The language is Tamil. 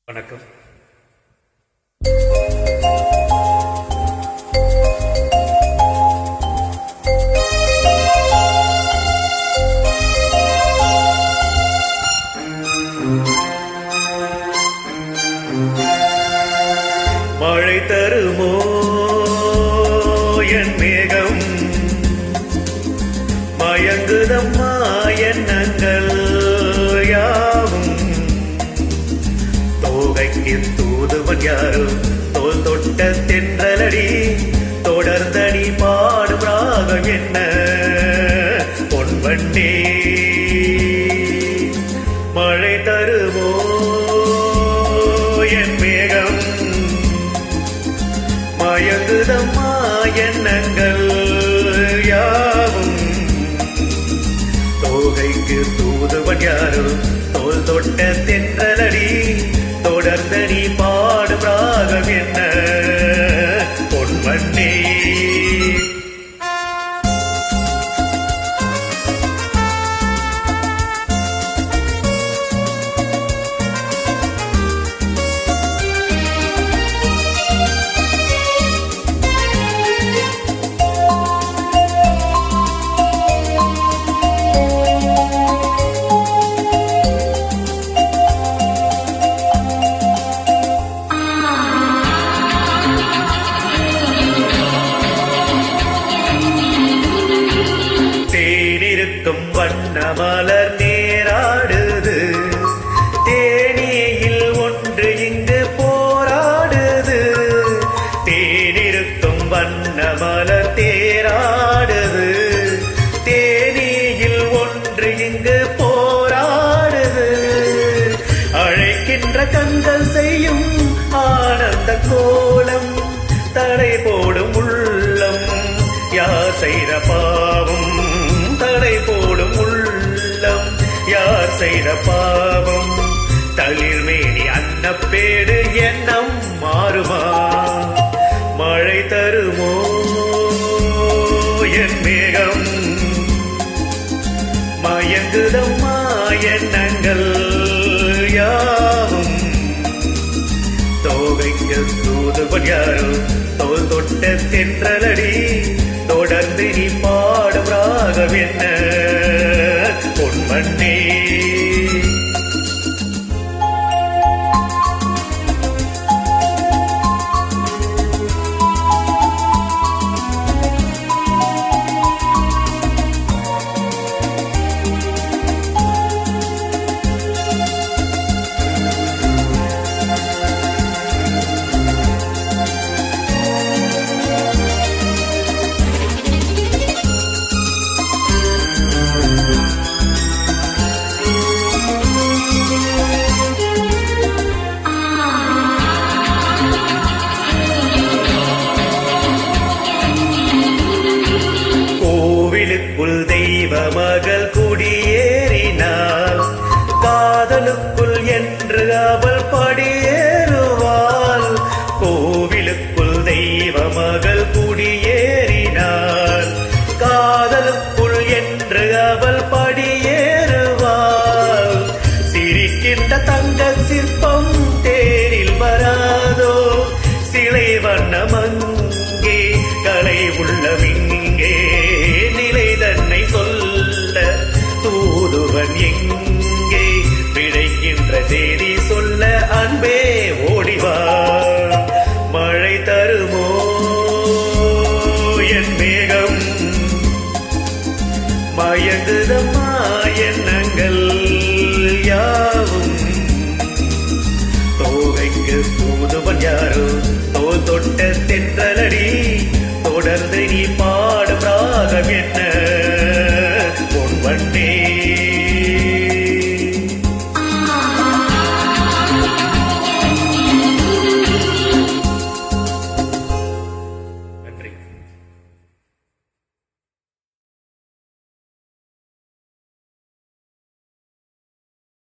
வணக்கம். மழை தருமோ என் மேகம், மயங்குதம்மா எண்ணங்கள் யாவும். தோகைக்கு தூதுவன் யாரோ தோல் தொட்ட தென்றலடி, தொடர்ந்தடி பாடும் ராகம் என்ன பொன்வண்ணே. மழை தருமோ என் மேகம், மயங்குதம்மா எண்ணங்கள் யாவும். தோகைக்கு தூதுவன் யாரோ தோல் தொட்ட தென்றலடி, தொடர்ந்தடி பாடும் ராகம் என்ன பொன்வண்ணே. வண்ண மலர் நேராடுது, தேனியில் ஒன்று இங்கு போராடுது. தேனிருக்கும் வண்ண மலர் தேராடுது, தேனியில் ஒன்று இங்கு போராடுது. அழைக்கின்ற கண்கள் செய்யும் ஆனந்த கோலம், தடை போடும் உள்ளம் யார் செய்த பாவம். தடை போடும் உள்ளம் யார் செய்த பாவம். தளிர்மேனி அன்னப்பேடு எண்ணம் மாறுமா, மழை தருமோ என் மேகம். மயங்குதம்மா எண்ணங்கள் யாவும். தோகைக்கு தூதுவன் யாரோ தோல் தொட்ட தென்றலடி, தொடர்ந்து நீ பாடும் ராகம் என்ன பொன்வண்ணே. கோவிலுக்குள் தெய்வ மகள் குடியேறினாள், காதலுக்குள் என்று அவள் படியேறுவாள். கோவிலுக்குள் தெய்வ மகள் குடியேறினாள், காதலுக்குள் என்று அவள் படியேறுவாள். சிரிக்கின்ற தங்க சிற்பம் தேரில் வராதோ, சிலை வண்ணமங்கே கலை உள்ளமிங்கே. நிலை தன்னை சொல்ல தூதுவன் எங்கே, பிழைக்கின்ற செய்தி சொல்ல அன்பே ஓடிவா. மழை தருமோ என் மேகம், மயங்குதம்மா எண்ணங்கள் யாவும். தோகைக்கு தூதுவன் யாரோ தோல் தொட்ட தென்றலடி, தொடர்ந்து நீ பாடும் ராகம் என்ன